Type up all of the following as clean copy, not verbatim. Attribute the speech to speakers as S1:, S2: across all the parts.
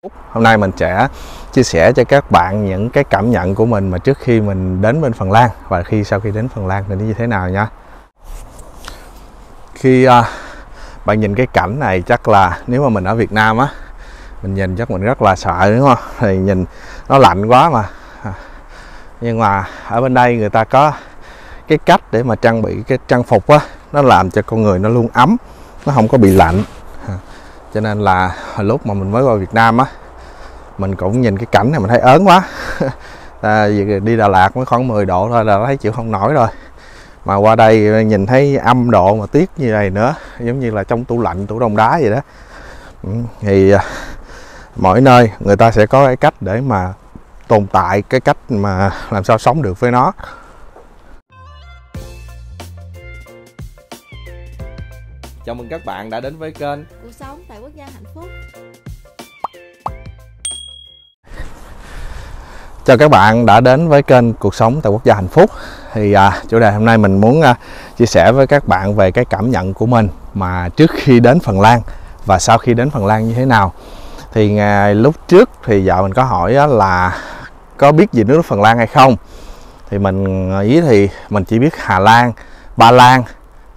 S1: Hôm nay mình sẽ chia sẻ cho các bạn những cái cảm nhận của mình mà trước khi mình đến bên Phần Lan và sau khi đến Phần Lan thì nó như thế nào nha. Khi bạn nhìn cái cảnh này, chắc là nếu mà mình ở Việt Nam á, mình nhìn chắc mình rất là sợ, đúng không? Thì nhìn nó lạnh quá mà. Nhưng mà ở bên đây người ta có cái cách để mà trang bị cái trang phục á, nó làm cho con người nó luôn ấm, nó không có bị lạnh. Cho nên là lúc mà mình mới qua Việt Nam á, mình cũng nhìn cái cảnh này mình thấy ớn quá. Đi Đà Lạt mới khoảng 10 độ thôi là thấy chịu không nổi rồi, mà qua đây nhìn thấy âm độ mà tuyết như này nữa, giống như là trong tủ lạnh, tủ đông đá vậy đó. Thì mỗi nơi người ta sẽ có cái cách để mà tồn tại, cái cách mà làm sao sống được với nó. Chào mừng các bạn đã đến với kênh
S2: Cuộc sống tại quốc gia hạnh phúc.
S1: Chào các bạn đã đến với kênh Cuộc sống tại quốc gia hạnh phúc. Thì chủ đề hôm nay mình muốn chia sẻ với các bạn về cái cảm nhận của mình mà trước khi đến Phần Lan và sau khi đến Phần Lan như thế nào. Thì ngày lúc trước thì vợ mình có hỏi là có biết gì nước Phần Lan hay không. Thì mình nghĩ thì mình chỉ biết Hà Lan, Ba Lan,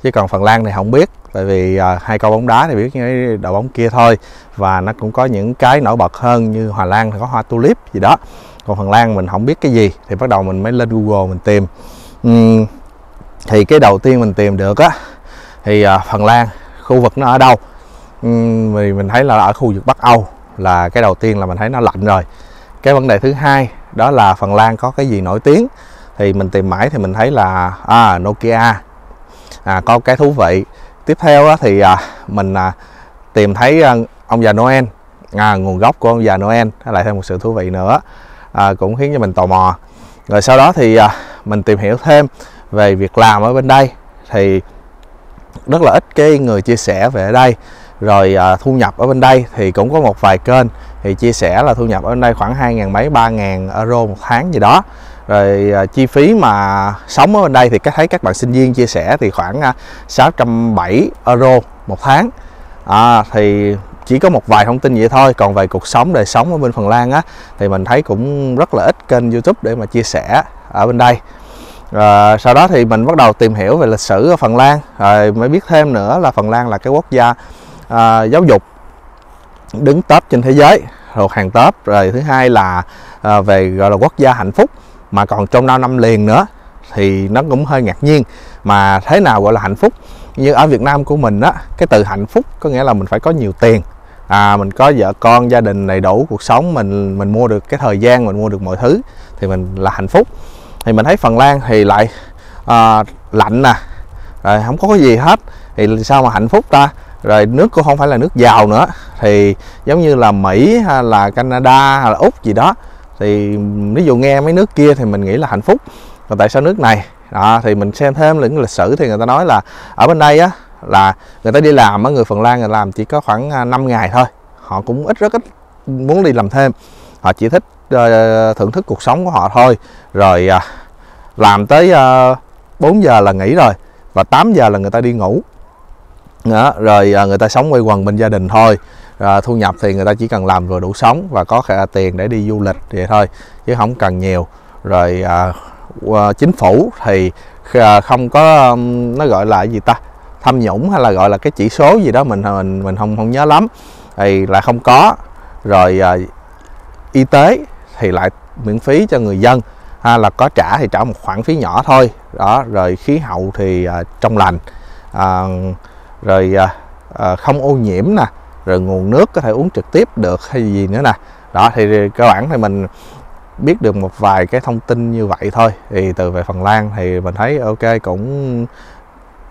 S1: chứ còn Phần Lan thì không biết. Tại vì hai câu bóng đá thì biết cái đội bóng kia thôi. Và nó cũng có những cái nổi bật hơn, như Hà Lan thì có hoa tulip gì đó. Còn Phần Lan mình không biết cái gì, thì bắt đầu mình mới lên Google mình tìm. Thì cái đầu tiên mình tìm được á, thì Phần Lan khu vực nó ở đâu? Vì mình thấy là ở khu vực Bắc Âu là cái đầu tiên là mình thấy nó lạnh rồi. Cái vấn đề thứ hai đó là Phần Lan có cái gì nổi tiếng, thì mình tìm mãi thì mình thấy là Nokia, có cái thú vị. Tiếp theo á, thì mình tìm thấy ông già Noel, nguồn gốc của ông già Noel, lại thêm một sự thú vị nữa, cũng khiến cho mình tò mò. Rồi sau đó thì mình tìm hiểu thêm về việc làm ở bên đây, thì rất là ít cái người chia sẻ về ở đây. Rồi thu nhập ở bên đây thì cũng có một vài kênh thì chia sẻ là thu nhập ở bên đây khoảng 2.000 mấy 3.000 euro một tháng gì đó. Rồi chi phí mà sống ở bên đây thì thấy các bạn sinh viên chia sẻ thì khoảng 670 euro một tháng. Thì chỉ có một vài thông tin vậy thôi. Còn về cuộc sống, đời sống ở bên Phần Lan á, thì mình thấy cũng rất là ít kênh YouTube để mà chia sẻ ở bên đây. Sau đó thì mình bắt đầu tìm hiểu về lịch sử ở Phần Lan, rồi mới biết thêm nữa là Phần Lan là cái quốc gia giáo dục đứng top trên thế giới, thuộc hàng top. Rồi thứ hai là về gọi là quốc gia hạnh phúc, mà còn trong 5 năm liền nữa, thì nó cũng hơi ngạc nhiên. Mà thế nào gọi là hạnh phúc? Như ở Việt Nam của mình á, cái từ hạnh phúc có nghĩa là mình phải có nhiều tiền, mình có vợ con, gia đình đầy đủ, cuộc sống mình mua được cái thời gian, mình mua được mọi thứ thì mình là hạnh phúc. Thì mình thấy Phần Lan thì lại lạnh nè, rồi không có cái gì hết, thì sao mà hạnh phúc ta? Rồi nước cũng không phải là nước giàu nữa, thì giống như là Mỹ hay là Canada hay là Úc gì đó. Thì ví dụ nghe mấy nước kia thì mình nghĩ là hạnh phúc, còn tại sao nước này? Thì mình xem thêm những lịch sử thì người ta nói là ở bên đây á, là người ta đi làm, người Phần Lan người làm chỉ có khoảng 5 ngày thôi. Họ cũng rất ít muốn đi làm thêm, họ chỉ thích thưởng thức cuộc sống của họ thôi. Rồi làm tới 4 giờ là nghỉ rồi, và 8 giờ là người ta đi ngủ đó. Rồi người ta sống quây quần bên gia đình thôi. Thu nhập thì người ta chỉ cần làm vừa đủ sống và có tiền để đi du lịch vậy thôi, chứ không cần nhiều. Rồi chính phủ thì không có, nó gọi là gì ta, tham nhũng hay là gọi là cái chỉ số gì đó mình không nhớ lắm, thì lại không có. Rồi y tế thì lại miễn phí cho người dân, là có trả thì trả một khoản phí nhỏ thôi đó. Rồi khí hậu thì trong lành, rồi không ô nhiễm nè, rồi nguồn nước có thể uống trực tiếp được hay gì nữa nè đó. Thì cơ bản thì mình biết được một vài cái thông tin như vậy thôi. Thì từ về Phần Lan thì mình thấy ok, cũng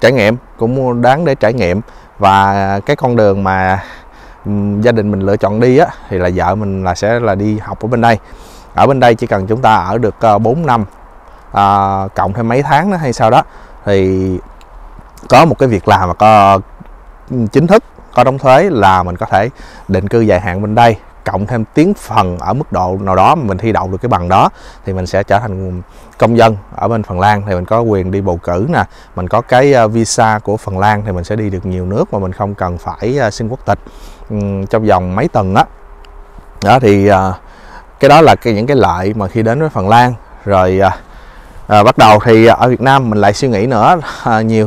S1: trải nghiệm, cũng đáng để trải nghiệm. Và cái con đường mà gia đình mình lựa chọn đi á, thì là vợ mình sẽ đi học ở bên đây. Ở bên đây chỉ cần chúng ta ở được 4 năm, cộng thêm mấy tháng nữa hay sao đó, thì có một cái việc làm mà có chính thức, có đóng thuế, là mình có thể định cư dài hạn bên đây. Cộng thêm tiếng phần ở mức độ nào đó mình thi đậu được cái bằng đó, thì mình sẽ trở thành công dân ở bên Phần Lan. Thì mình có quyền đi bầu cử nè, mình có cái visa của Phần Lan thì mình sẽ đi được nhiều nước mà mình không cần phải xin quốc tịch trong vòng mấy tuần á. Đó thì cái đó là những cái lợi mà khi đến với Phần Lan. Rồi bắt đầu thì ở Việt Nam mình lại suy nghĩ nữa,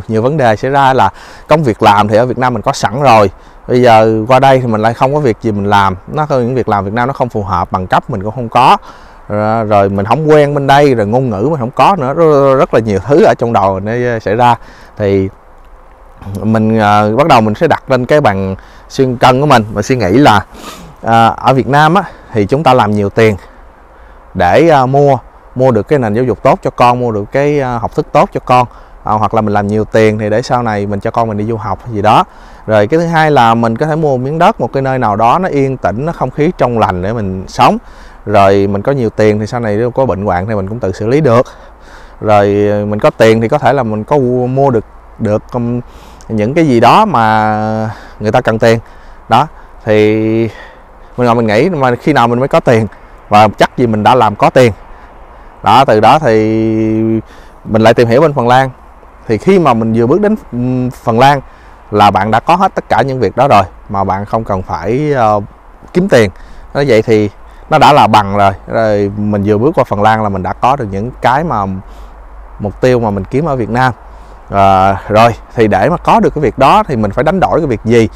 S1: nhiều vấn đề xảy ra là công việc làm thì ở Việt Nam mình có sẵn rồi, bây giờ qua đây thì mình lại không có việc gì mình làm, nó có những việc làm Việt Nam nó không phù hợp, bằng cấp mình cũng không có, rồi mình không quen bên đây, rồi ngôn ngữ mình không có nữa, rất là nhiều thứ ở trong đầu nó xảy ra. Thì mình bắt đầu mình sẽ đặt lên cái bàn xuyên cân của mình và suy nghĩ là ở Việt Nam á, thì chúng ta làm nhiều tiền để mua được cái nền giáo dục tốt cho con, mua được cái học thức tốt cho con, hoặc là mình làm nhiều tiền thì để sau này mình cho con mình đi du học hay gì đó. Rồi cái thứ hai là mình có thể mua miếng đất, một cái nơi nào đó nó yên tĩnh, nó không khí trong lành để mình sống. Rồi mình có nhiều tiền thì sau này nếu có bệnh hoạn thì mình cũng tự xử lý được. Rồi mình có tiền thì có thể là mình có mua được những cái gì đó mà người ta cần tiền đó. Thì mình nghĩ mà khi nào mình mới có tiền, và chắc gì mình đã làm có tiền đó. Từ đó thì mình lại tìm hiểu bên Phần Lan. Thì khi mà mình vừa bước đến Phần Lan là bạn đã có hết tất cả những việc đó rồi, mà bạn không cần phải kiếm tiền. Nói vậy thì nó đã là bằng rồi mình vừa bước qua Phần Lan là mình đã có được những cái mà mục tiêu mà mình kiếm ở Việt Nam. Rồi thì để mà có được cái việc đó thì mình phải đánh đổi cái việc gì?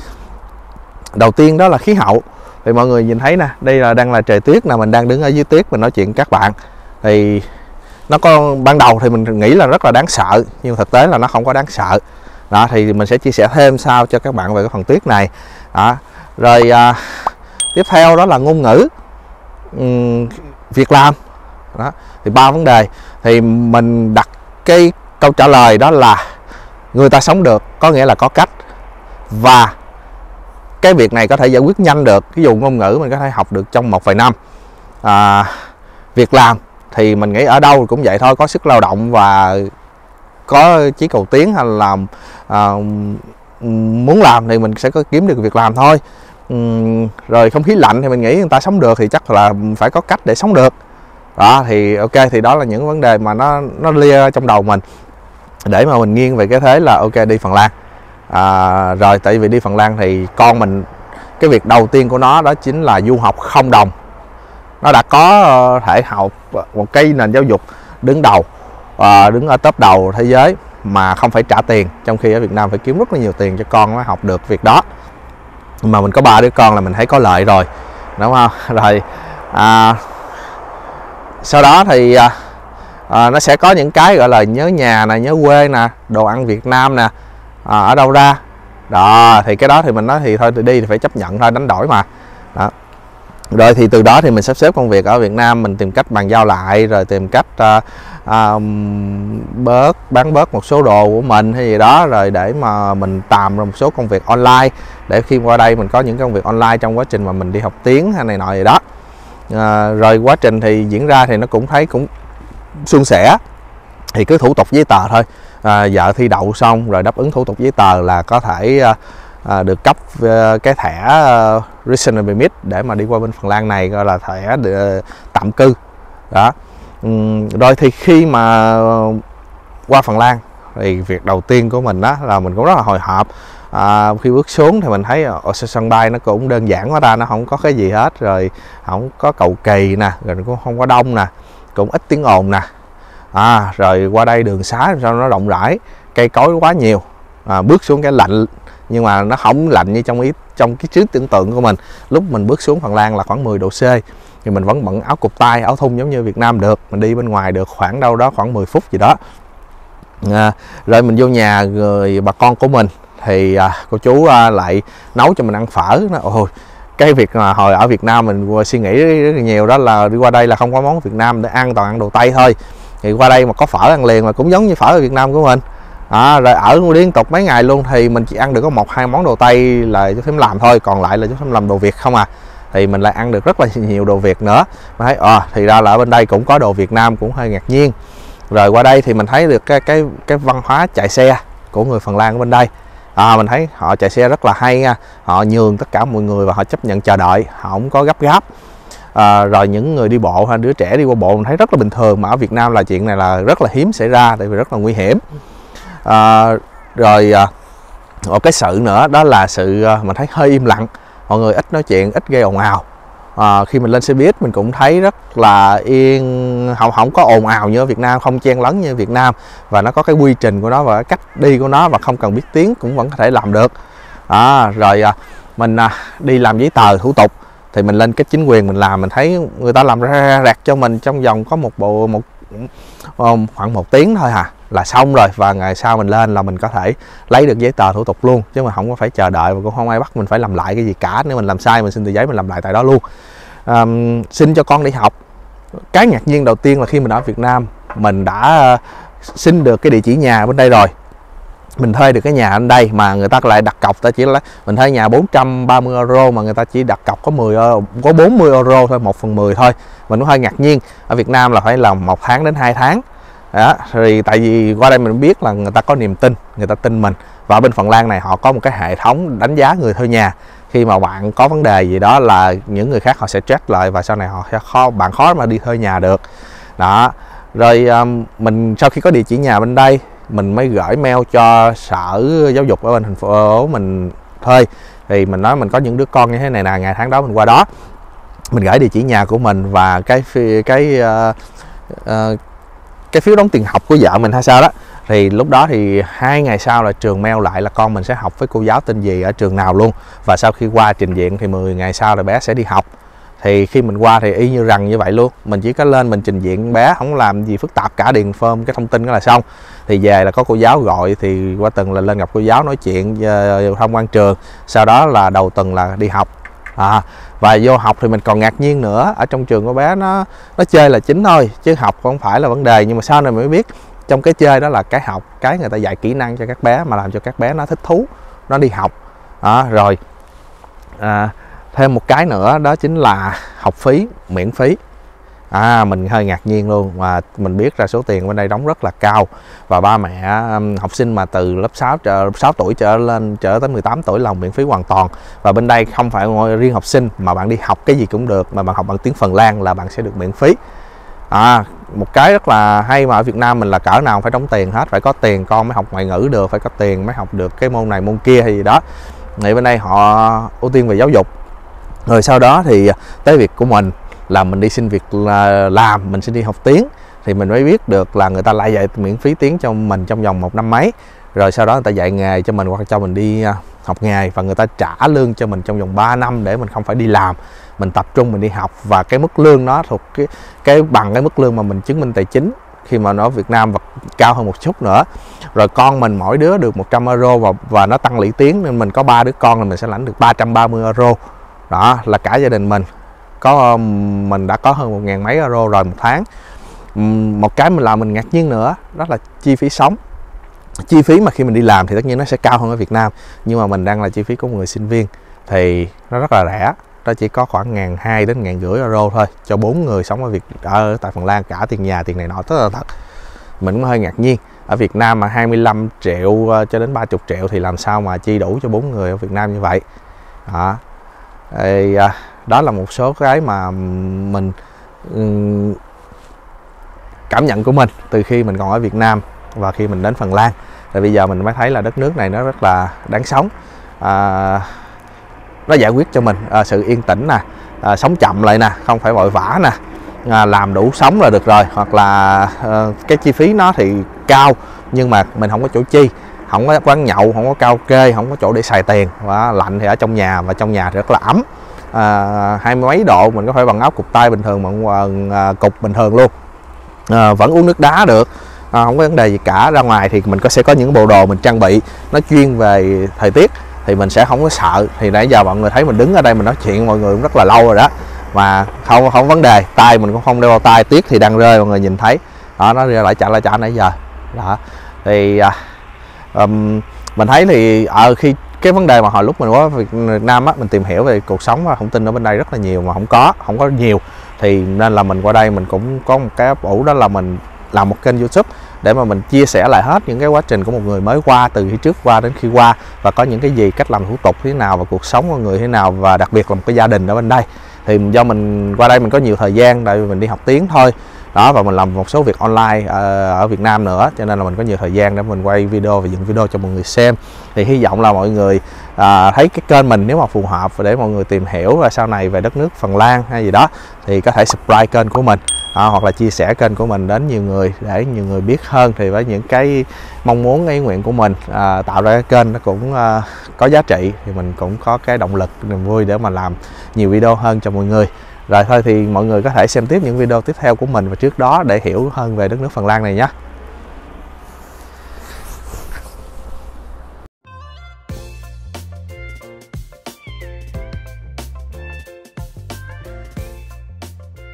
S1: Đầu tiên đó là khí hậu. Thì mọi người nhìn thấy nè, đây đang là trời tuyết nè, mình đang đứng ở dưới tuyết mình nói chuyện với các bạn. Thì nó có, ban đầu thì mình nghĩ là rất là đáng sợ, nhưng thực tế là nó không có đáng sợ đó. Thì mình sẽ chia sẻ thêm sau cho các bạn về cái phần tuyết này đó. Rồi tiếp theo đó là ngôn ngữ, việc làm đó. Thì 3 vấn đề thì mình đặt cái câu trả lời đó là người ta sống được, có nghĩa là có cách, và cái việc này có thể giải quyết nhanh được. Ví dụ ngôn ngữ mình có thể học được trong một vài năm. Việc làm thì mình nghĩ ở đâu cũng vậy thôi, có sức lao động và có chí cầu tiến, hay là muốn làm thì mình sẽ có kiếm được việc làm thôi. Rồi không khí lạnh thì mình nghĩ người ta sống được thì chắc là phải có cách để sống được đó. Thì ok, thì đó là những vấn đề mà nó lia trong đầu mình để mà mình nghiêng về cái thế là ok đi Phần Lan. Rồi tại vì đi Phần Lan thì con mình, cái việc đầu tiên của nó đó chính là du học không đồng. Nó đã có thể học một cái nền giáo dục đứng đầu, đứng ở top đầu thế giới mà không phải trả tiền, trong khi ở Việt Nam phải kiếm rất là nhiều tiền cho con nó học được việc đó. Mà mình có 3 đứa con là mình thấy có lợi rồi, đúng không? Rồi sau đó thì nó sẽ có những cái gọi là nhớ nhà nè, nhớ quê nè, đồ ăn Việt Nam nè, ở đâu ra đó. Thì cái đó thì mình nói thì thôi, đi thì phải chấp nhận thôi, đánh đổi mà đó. Rồi thì từ đó thì mình sắp xếp công việc ở Việt Nam, mình tìm cách bàn giao lại, rồi tìm cách bán bớt một số đồ của mình hay gì đó, rồi để mà mình tạm ra một số công việc online, để khi qua đây mình có những công việc online trong quá trình mà mình đi học tiếng hay này nọ gì đó. Rồi quá trình thì diễn ra thì nó cũng thấy cũng suôn sẻ, thì cứ thủ tục giấy tờ thôi. Vợ thi đậu xong rồi đáp ứng thủ tục giấy tờ là có thể được cấp cái thẻ Resident Permit để mà đi qua bên Phần Lan này, gọi là thẻ tạm cư đó. Rồi thì khi mà qua Phần Lan thì việc đầu tiên của mình đó là mình cũng rất là hồi hộp. Khi bước xuống thì mình thấy ở sân bay nó cũng đơn giản quá ta, nó không có cái gì hết, rồi không có cầu kỳ nè, rồi cũng không có đông nè, cũng ít tiếng ồn nè. Rồi qua đây đường xá sao nó rộng rãi, cây cối quá nhiều. Bước xuống cái lạnh, nhưng mà nó không lạnh như trong cái trí tưởng tượng của mình. Lúc mình bước xuống Phần Lan là khoảng 10 độ C, thì mình vẫn bận áo cụt tay, áo thun giống như Việt Nam được. Mình đi bên ngoài được khoảng đâu đó khoảng 10 phút gì đó. Rồi mình vô nhà người bà con của mình thì cô chú lại nấu cho mình ăn phở. Ôi, cái việc mà hồi ở Việt Nam mình suy nghĩ rất là nhiều đó là đi qua đây là không có món Việt Nam để ăn, toàn ăn đồ Tây thôi. Thì qua đây mà có phở ăn liền mà cũng giống như phở ở Việt Nam của mình. Rồi ở liên tục mấy ngày luôn thì mình chỉ ăn được có 1-2 món đồ Tây là chú Thím làm thôi, còn lại là chú Thím làm đồ Việt không à. Thì mình lại ăn được rất là nhiều đồ Việt nữa. Mình thấy thì ra là ở bên đây cũng có đồ Việt Nam, cũng hơi ngạc nhiên. Rồi qua đây thì mình thấy được cái văn hóa chạy xe của người Phần Lan ở bên đây. Mình thấy họ chạy xe rất là hay nha, họ nhường tất cả mọi người và họ chấp nhận chờ đợi, họ không có gấp gáp. Rồi những người đi bộ hay đứa trẻ đi qua bộ mình thấy rất là bình thường, mà ở Việt Nam là chuyện này là rất là hiếm xảy ra, tại vì rất là nguy hiểm. Rồi một cái sự nữa đó là sự mình thấy hơi im lặng, mọi người ít nói chuyện, ít gây ồn ào. Khi mình lên xe buýt mình cũng thấy rất là yên, không có ồn ào như ở Việt Nam, không chen lấn như ở Việt Nam, và nó có cái quy trình của nó và cái cách đi của nó, và không cần biết tiếng cũng vẫn có thể làm được. Rồi mình đi làm giấy tờ thủ tục thì mình lên cái chính quyền mình làm, mình thấy người ta làm ra rạc cho mình trong vòng có khoảng 1 tiếng thôi là xong rồi, và ngày sau mình lên là mình có thể lấy được giấy tờ thủ tục luôn, chứ mà không có phải chờ đợi, và cũng không ai bắt mình phải làm lại cái gì cả. Nếu mình làm sai mình xin tờ giấy mình làm lại tại đó luôn. Xin cho con đi học, cái ngạc nhiên đầu tiên là khi mình ở Việt Nam mình đã xin được cái địa chỉ nhà bên đây rồi, mình thuê được cái nhà ở đây mà người ta lại đặt cọc, ta chỉ là mình thuê nhà 430 euro mà người ta chỉ đặt cọc có 40 euro thôi, 1/10 thôi. Mình cũng hơi ngạc nhiên, ở Việt Nam là phải làm 1 tháng đến 2 tháng đó. Thì tại vì qua đây mình biết là người ta có niềm tin, người ta tin mình, và bên Phần Lan này họ có một cái hệ thống đánh giá người thuê nhà. Khi mà bạn có vấn đề gì đó là những người khác họ sẽ check lại, và sau này họ sẽ bạn khó mà đi thuê nhà được đó. Rồi mình sau khi có địa chỉ nhà bên đây mình mới gửi mail cho sở giáo dục ở bên thành phố mình thuê, thì mình nói mình có những đứa con như thế này nè, ngày tháng đó mình qua đó, mình gửi địa chỉ nhà của mình và cái phiếu đóng tiền học của vợ mình hay sao đó. Thì lúc đó thì 2 ngày sau là trường mail lại là con mình sẽ học với cô giáo tên gì ở trường nào luôn, và sau khi qua trình diện thì 10 ngày sau là bé sẽ đi học. Thì khi mình qua thì y như rằng như vậy luôn, mình chỉ có lên mình trình diện bé, không làm gì phức tạp cả, điền form cái thông tin đó là xong. Thì về là có cô giáo gọi, thì qua tuần là lên gặp cô giáo nói chuyện tham quan trường, sau đó là đầu tuần là đi học. Và vô học thì mình còn ngạc nhiên nữa, ở trong trường của bé nó chơi là chính thôi, chứ học không phải là vấn đề. Nhưng mà sau này mới biết trong cái chơi đó là cái học, cái người ta dạy kỹ năng cho các bé mà làm cho các bé nó thích thú, nó đi học. Rồi thêm một cái nữa đó chính là học phí miễn phí. Mình hơi ngạc nhiên luôn, và mình biết ra số tiền bên đây đóng rất là cao, và ba mẹ học sinh mà từ lớp 6 tuổi trở lên tới 18 tuổi là miễn phí hoàn toàn. Và bên đây không phải riêng học sinh mà bạn đi học cái gì cũng được, mà bạn học bằng tiếng Phần Lan là bạn sẽ được miễn phí. Một cái rất là hay mà ở Việt Nam mình là cỡ nào phải đóng tiền hết, phải có tiền con mới học ngoại ngữ được, phải có tiền mới học được cái môn này môn kia hay gì đó. Thì bên đây họ ưu tiên về giáo dục. Rồi sau đó thì tới việc của mình là mình đi xin việc làm, mình xin đi học tiếng, thì mình mới biết được là người ta lại dạy miễn phí tiếng cho mình trong vòng 1 năm mấy. Rồi sau đó người ta dạy nghề cho mình, hoặc cho mình đi học nghề, và người ta trả lương cho mình trong vòng 3 năm để mình không phải đi làm, mình tập trung mình đi học. Và cái mức lương nó thuộc cái bằng cái mức lương mà mình chứng minh tài chính khi mà nó ở Việt Nam, và cao hơn một chút nữa. Rồi con mình mỗi đứa được 100 euro, và nó tăng lũy tiến, nên mình có 3 đứa con là mình sẽ lãnh được 330 euro. Đó là cả gia đình mình đã có hơn 1.000 mấy euro rồi một tháng. Một cái mình làm mình ngạc nhiên nữa đó là chi phí sống. Chi phí mà khi mình đi làm thì tất nhiên nó sẽ cao hơn ở Việt Nam, nhưng mà mình đang là chi phí của một người sinh viên thì nó rất là rẻ. Nó chỉ có khoảng 1.200 đến 1.500 euro thôi cho 4 người sống ở tại Phần Lan, cả tiền nhà tiền này nọ, tất là thật. Mình cũng hơi ngạc nhiên, ở Việt Nam mà 25 triệu cho đến 30 triệu thì làm sao mà chi đủ cho 4 người ở Việt Nam như vậy. Đó là một số cái mà mình cảm nhận của mình từ khi mình còn ở Việt Nam và khi mình đến Phần Lan. Rồi bây giờ mình mới thấy là đất nước này nó rất là đáng sống. Nó giải quyết cho mình sự yên tĩnh nè, sống chậm lại nè, không phải vội vã nè, làm đủ sống là được rồi. Hoặc là cái chi phí nó thì cao, nhưng mà mình không có chỗ chi, không có quán nhậu, không có karaoke, không có chỗ để xài tiền. Và lạnh thì ở trong nhà, và trong nhà thì rất là ấm, 20 mấy độ, mình có thể bằng áo cụt tay bình thường, bằng cục bình thường luôn, vẫn uống nước đá được, không có vấn đề gì cả. Ra ngoài thì mình sẽ có những bộ đồ mình trang bị nó chuyên về thời tiết, thì mình sẽ không có sợ. Thì nãy giờ mọi người thấy mình đứng ở đây mình nói chuyện với mọi người cũng rất là lâu rồi đó, mà không vấn đề. Tay mình cũng không đeo bao tay, tuyết thì đang rơi, mọi người nhìn thấy đó, nó rơi lại chả nãy giờ đó. Thì mình thấy thì khi cái vấn đề mà hồi lúc mình qua Việt Nam á, mình tìm hiểu về cuộc sống và thông tin ở bên đây rất là nhiều mà không có nhiều, thì nên là mình qua đây mình cũng có một cái ấp ủ, đó là mình làm một kênh YouTube để mà mình chia sẻ lại hết những cái quá trình của một người mới qua, từ khi trước qua đến khi qua, và có những cái gì, cách làm thủ tục thế nào, và cuộc sống của người thế nào, và đặc biệt là một cái gia đình ở bên đây. Thì do mình qua đây mình có nhiều thời gian, tại vì mình đi học tiếng thôi, đó, và mình làm một số việc online ở Việt Nam nữa, cho nên là mình có nhiều thời gian để mình quay video và dựng video cho mọi người xem. Thì hy vọng là mọi người thấy cái kênh mình nếu mà phù hợp, và để mọi người tìm hiểu và sau này về đất nước Phần Lan hay gì đó thì có thể subscribe kênh của mình, hoặc là chia sẻ kênh của mình đến nhiều người để nhiều người biết hơn. Thì với những cái mong muốn, cái ý nguyện của mình tạo ra cái kênh nó cũng có giá trị, thì mình cũng có cái động lực, niềm vui để mà làm nhiều video hơn cho mọi người. Rồi thôi thì mọi người có thể xem tiếp những video tiếp theo của mình và trước đó để hiểu hơn về đất nước Phần Lan này nhé.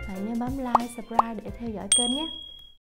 S2: Bạn nhớ bấm like, subscribe để theo dõi kênh nhé.